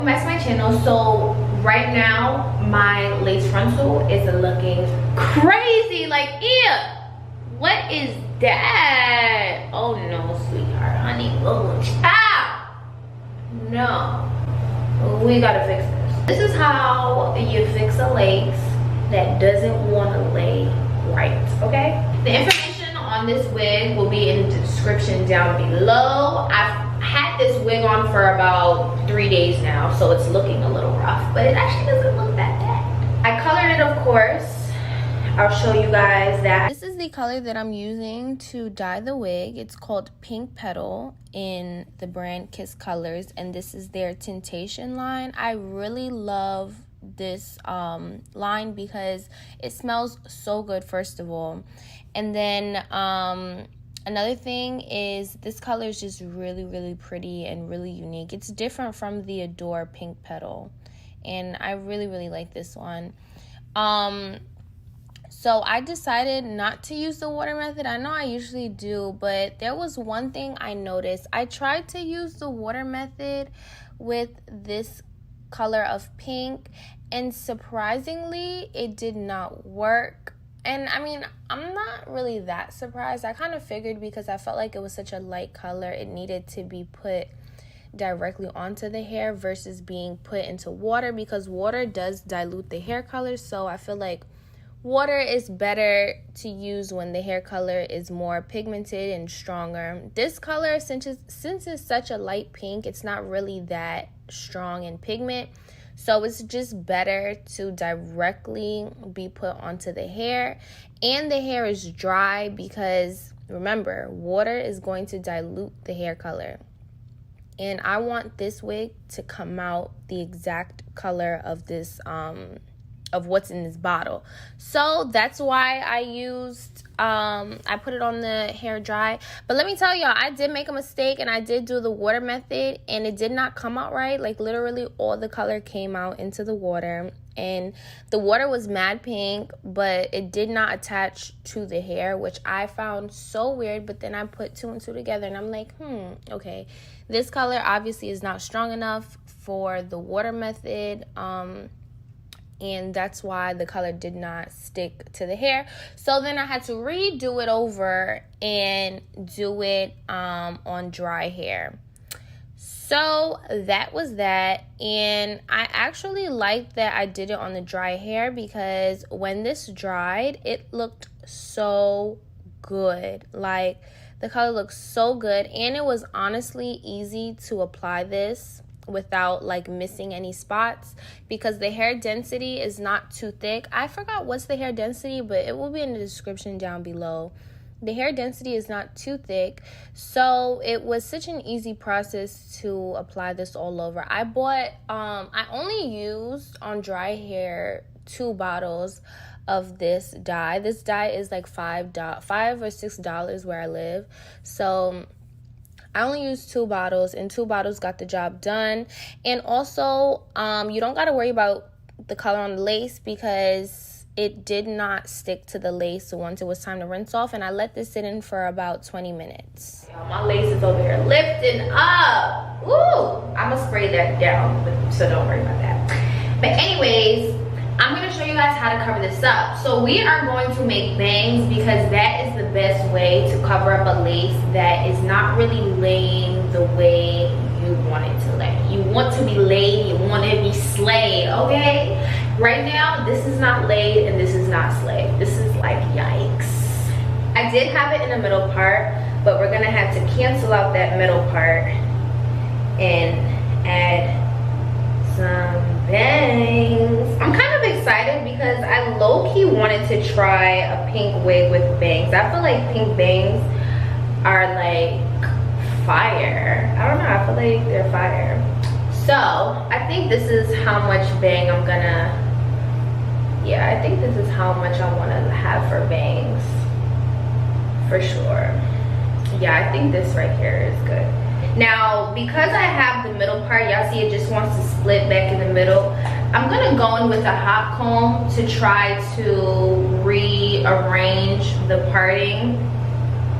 Back to my channel. So right now my lace frontal is looking crazy. Like, ew, what is that? Oh no, sweetheart, honey, oh child, no, we gotta fix this. This is how you fix a lace that doesn't want to lay right. Okay, the information on this wig will be in the description down below. I've had this wig on for about 3 days now, so it's looking a little rough, but it actually doesn't look that bad. I colored it, of course. I'll show you guys that. This is the color that I'm using to dye the wig. It's called Pink Petal in the brand Kiss Colors, and this is their tintation line. I really love this line because it smells so good, first of all. And then another thing is this color is just really pretty and really unique. It's different from the Adore Pink Petal, and I really like this one. So I decided not to use the water method. I know I usually do, but there was one thing I noticed. I tried to use the water method with this color of pink, and surprisingly it did not work. And I mean, I'm not really that surprised. I kind of figured, because I felt like it was such a light color, it needed to be put directly onto the hair versus being put into water, because water does dilute the hair color. So I feel like water is better to use when the hair color is more pigmented and stronger. This color, since it's such a light pink, it's not really that strong in pigment. So it's just better to directly be put onto the hair. And the hair is dry, because remember, water is going to dilute the hair color. And I want this wig to come out the exact color of this of what's in this bottle. So that's why I used I put it on the hair dry. But let me tell y'all, I did make a mistake, and I did do the water method, and it did not come out right. Like, literally all the color came out into the water, and the water was mad pink, but it did not attach to the hair, which I found so weird. But then I put 2 and 2 together, and I'm like, okay, this color obviously is not strong enough for the water method, and that's why the color did not stick to the hair. So then I had to redo it over and do it on dry hair. So that was that. And I actually liked that I did it on the dry hair, because when this dried, it looked so good. Like, the color looks so good, and it was honestly easy to apply this without like missing any spots, because the hair density is not too thick. I forgot what's the hair density, but it will be in the description down below. The hair density is not too thick, so it was such an easy process to apply this all over. I bought I only used on dry hair 2 bottles of this dye. This dye is like $5 or $6 where I live, so I only used 2 bottles, and 2 bottles got the job done. And also, you don't got to worry about the color on the lace, because it did not stick to the lace once it was time to rinse off. And I let this sit in for about 20 minutes. My lace is over here lifting up. Ooh, I'm going to spray that down, so don't worry about that. But anyways, I'm going to show you guys how to cover this up. So we are going to make bangs, because that is the best way to cover up a lace that is not really laying the way you want it to lay. You want to be laid, you want it to be slayed, okay? Right now, this is not laid and this is not slayed. This is like, yikes. I did have it in the middle part, but we're going to have to cancel out that middle part and add some bangs. I'm kind of excited because I low-key wanted to try a pink wig with bangs. I feel like pink bangs are like fire. I don't know, I feel like they're fire. So I think this is how much bang I'm gonna, yeah, I think this is how much I want to have for bangs, for sure. Yeah, I think this right here is good. Now, because I have the middle part, y'all see it just wants to split back in the middle. I'm gonna go in with a hot comb to try to rearrange the parting,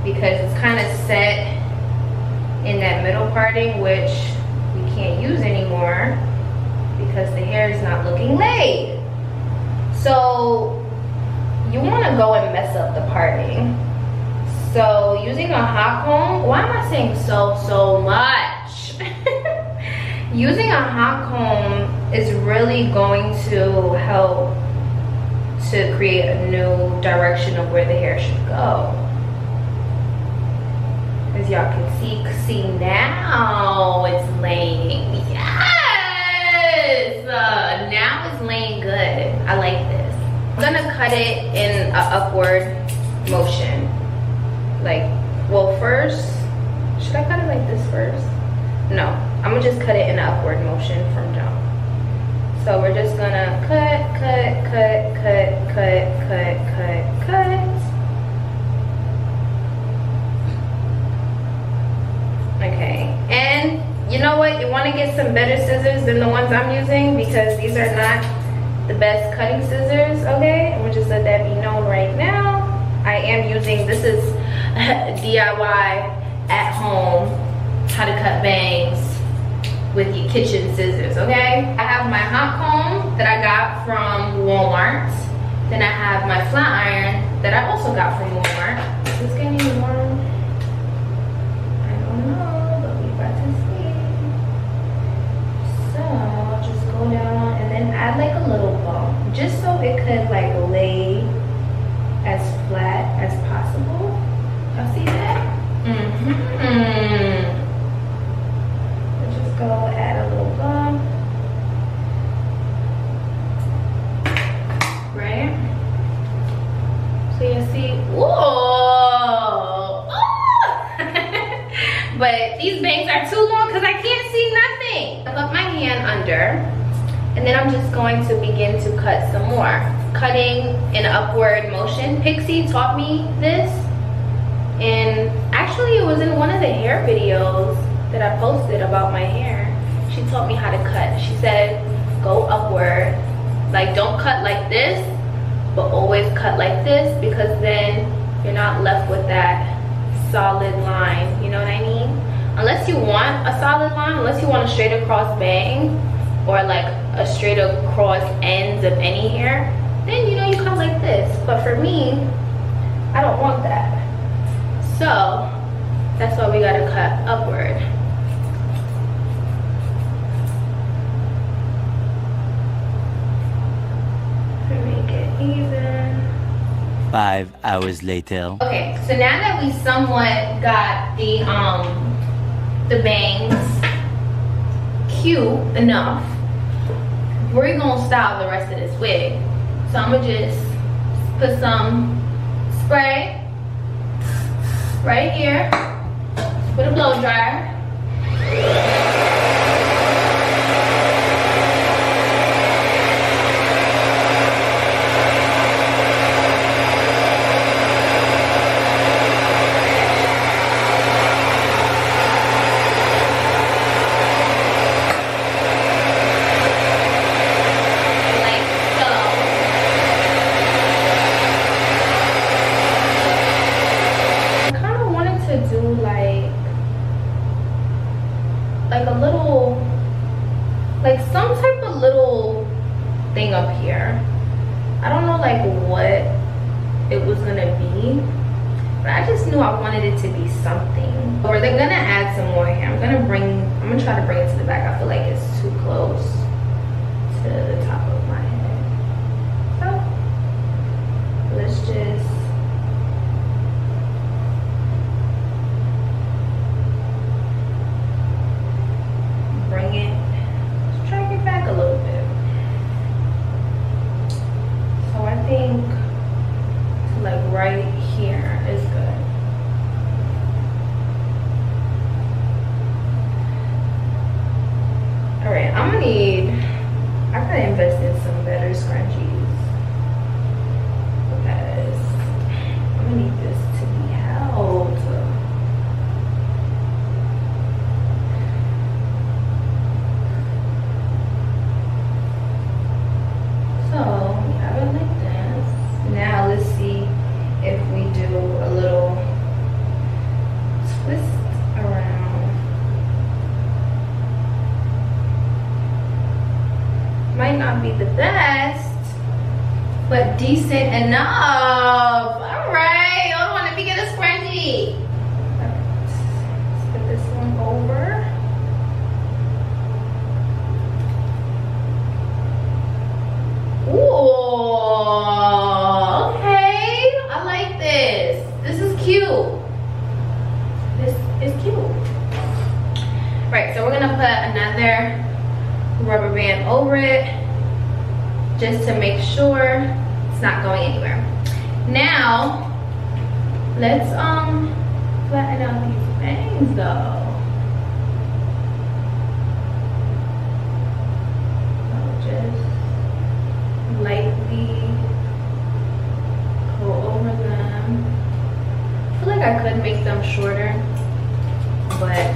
because it's kind of set in that middle parting, which we can't use anymore. because the hair is not looking laid. So you want to go and mess up the parting. So using a hot comb, why am I saying so much? Using a hot comb is really going to help to create a new direction of where the hair should go. As y'all can see now it's laying. Yes! Now it's laying good. I like this. I'm gonna cut it in an upward motion. Like, well, first, should I cut it like this first? No, I'm gonna just cut it in an upward motion from jump. So we're just gonna cut. Okay, and you know what? You want to get some better scissors than the ones I'm using because these are not the best cutting scissors, okay? I'm gonna just let that be known right now. I am using, this is DIY at home, how to cut bangs with your kitchen scissors, okay? I have my hot comb that I got from Walmart. Then I have my flat iron that I also got from Walmart. Is this getting warm? I don't know, but we about to see. So I'll just go down and then add like a little bump, just so it could like lay as flat as possible. Y'all see that? Just go add a little bump. Right? So you see, whoa! But these bangs are too long because I can't see nothing. I put my hand under, and then I'm just going to begin to cut some more. Cutting in upward motion. Pixie taught me this, and actually it was in one of the hair videos that I posted about my hair. She taught me how to cut. She said go upward, like don't cut like this, but always cut like this, because then you're not left with that solid line, you know what I mean? Unless you want a solid line, unless you want a straight across bang or like a straight across ends of any hair, then you know you cut like this. But for me, I don't want that. So that's why we gotta cut upward. To make it even. 5 hours later. Okay, so now that we somewhat got the bangs cute enough, we're gonna style the rest of this wig. So I'm gonna just put some spray right here with a blow dryer. Like a little, like some type of little thing up here. I don't know like what it was gonna be, but I just knew I wanted it to be something. Or they're gonna add some more here. I'm gonna try to bring it to the back. I feel like it's too close to the top of my head. So let's just bring it, let's drag it back a little bit. So I think like right here is good. All right, I gotta invest in some better scrunchies because I'm gonna need this to be held. So we have it like this. Now let's see if we do a little twist around. Might not be the best, but decent enough. All right, hold on, let me get a scrunchie. Let's put this one over. Ooh, okay, I like this. This is cute. This is cute. Right, so we're gonna put another rubber band over it just to make sure it's not going anywhere. Now, let's flatten out these bangs though. So just lightly go over them. I feel like I could make them shorter, but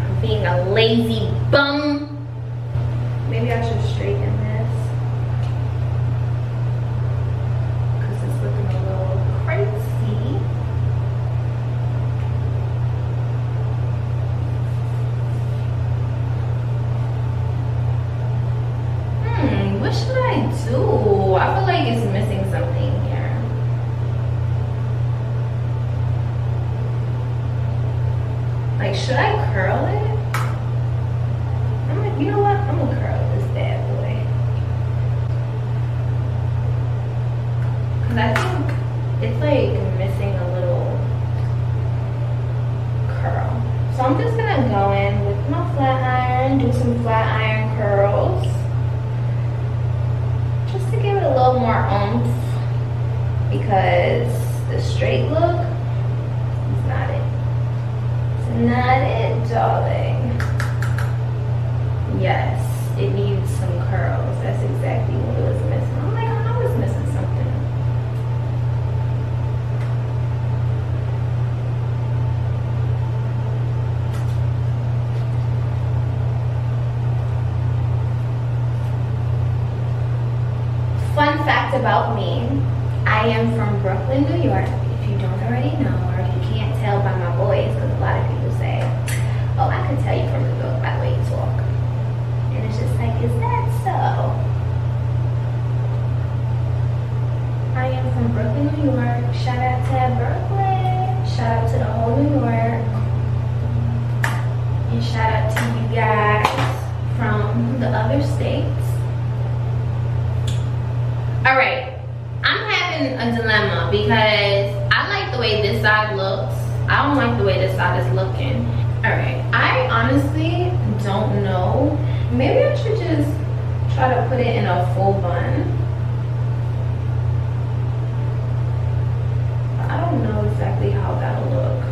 I'm being a lazy bum. Maybe I should straighten this because it's looking a little crazy. What should I do? I feel like it's missing something here. Like, should I curl it? You know what? I'm gonna curl this bad boy. Cause I think it's like missing a little curl. So I'm just gonna go in with my flat iron, do some flat iron curls. Just to give it a little more oomph. Because the straight look is not it. It's not it, darling. Yes, it needs some curls. That's exactly what it was missing. I'm like, I know it's missing something. Fun fact about me, I am from Brooklyn, New York. If you don't already know, or if you can't tell by my voice, because a lot of people say, oh, I can tell you from New York by the way you talk. And it's just like, is that so? I am from Brooklyn, New York. Shout out to Brooklyn. Shout out to the whole New York. And shout out to you guys from the other states. All right, I'm having a dilemma because I like the way this side looks. I don't like the way this side is looking. All right, I honestly don't know. Maybe I should just try to put it in a full bun. I don't know exactly how that'll look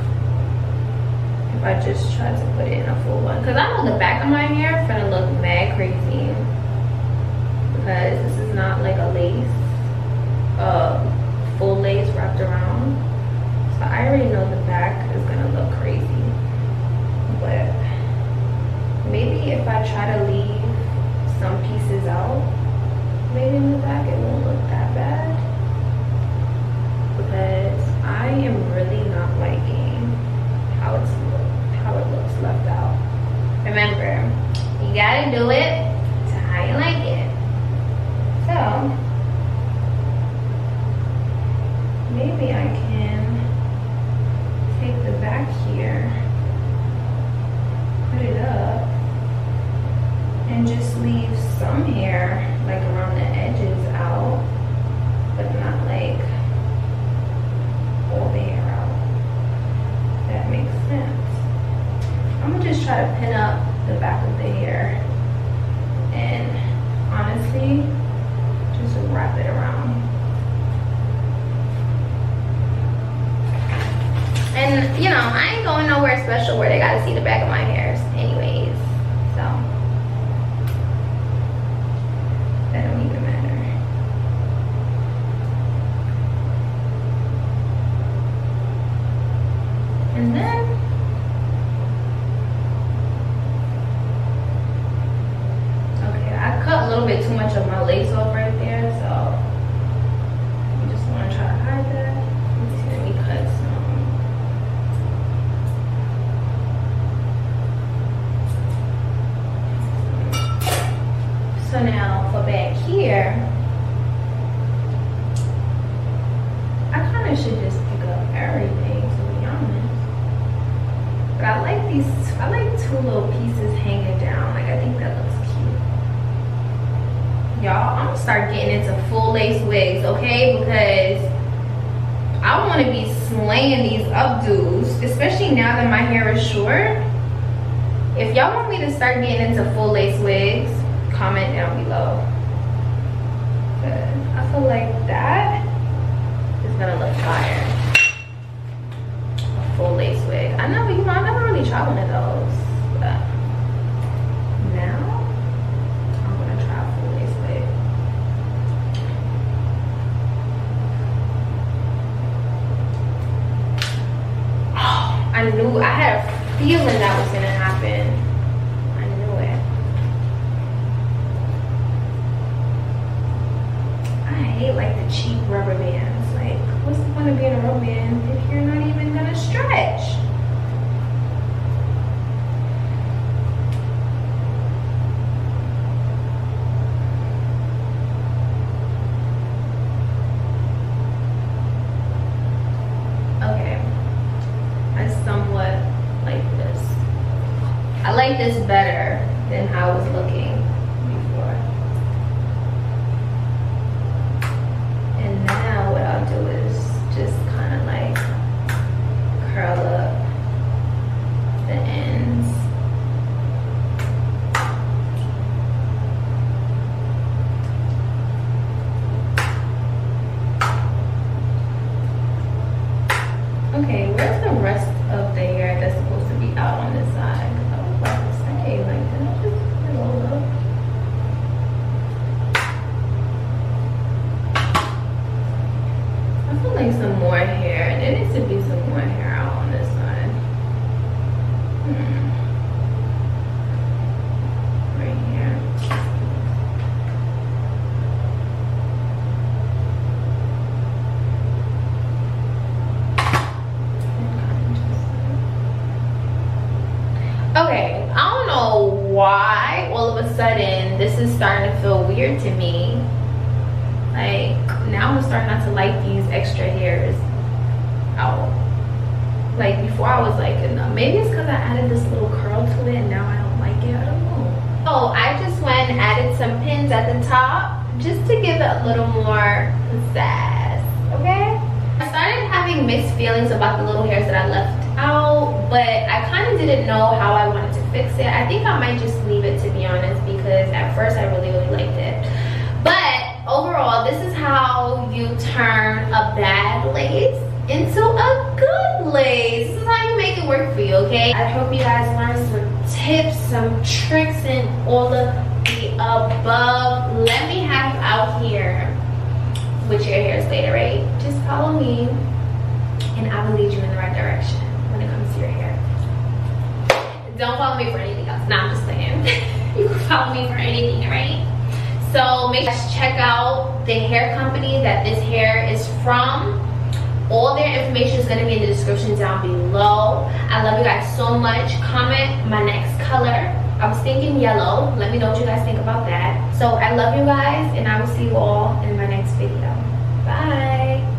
if I just try to put it in a full bun. Because I know the back of my hair is gonna look mad crazy. Because this is not like a lace, full lace wrapped around. So I already know the back is gonna look crazy. But maybe if I try to leave some pieces out, maybe in the back it won't look that bad. Because I am really not liking how it looks left out. Remember, you gotta do it to how you like it. So maybe I can take the back here, put it up, and just leave some hair like around the edges out, but not like all the hair out. That makes sense. I'm gonna just try to pin up the back of the hair and honestly just wrap it around. And you know, I ain't going nowhere special where they gotta see the back of my hairs anyways, so that don't even matter. And then okay, I cut a little bit too much of my lace off right there, so I just want to try to hide that. Let's see, let me cut some. So now for back here, I kind of should just pick up everything, to be honest. But I like these, I like two little pieces hanging down. Like, I think that looks cute. Y'all, I'm gonna start getting into full lace wigs, okay? Because I want to be slaying these updos, especially now that my hair is short. If y'all want me to start getting into full lace wigs, comment down below. But I feel like that is gonna look fire. A full lace wig. I know, you know, I never really tried one of those. But now I'm gonna try a full lace wig. Oh, I knew, I had a feeling that was gonna happen. I knew it. I hate like the cheap rubber bands. Like, what's the point of being a rubber band if you're not even gonna stretch? Okay, I somewhat like this. I like this better than how it was looking before. And now what I'll do is just kind of like curl up the ends. Okay, where's the rest of the hair that's supposed to be out on this side? Because I was about to say, like, did I just put it all up? I feel like some more hair. There needs to be some more hair out on this side. Right here. Okay, I don't know why all of a sudden this is starting to feel weird to me. Like, now I'm starting not to like these extra hairs out. Like, before I was like, no, maybe it's because I added this little curl to it and now I don't like it. I don't know. So I just went and added some pins at the top just to give it a little more pizzazz, okay? I started having mixed feelings about the little hairs that I left out, but I kind of didn't know how I wanted to fix it. I think I might just leave it, to be honest, because at first I really liked it. But overall, this is how you turn a bad lace into a good lace. This is how you make it work for you, okay? I hope you guys learned some tips, some tricks, and all of the above. Let me have you out here with your hairs later, right? Just follow me and I will lead you in the right direction when it comes to your hair. Don't follow me for anything else. Nah, I'm just saying. You can follow me for anything, right? So make sure to check out the hair company that this hair is from. All their information is going to be in the description down below. I love you guys so much. Comment my next color. I was thinking yellow. Let me know what you guys think about that. So I love you guys, and I will see you all in my next video. Bye.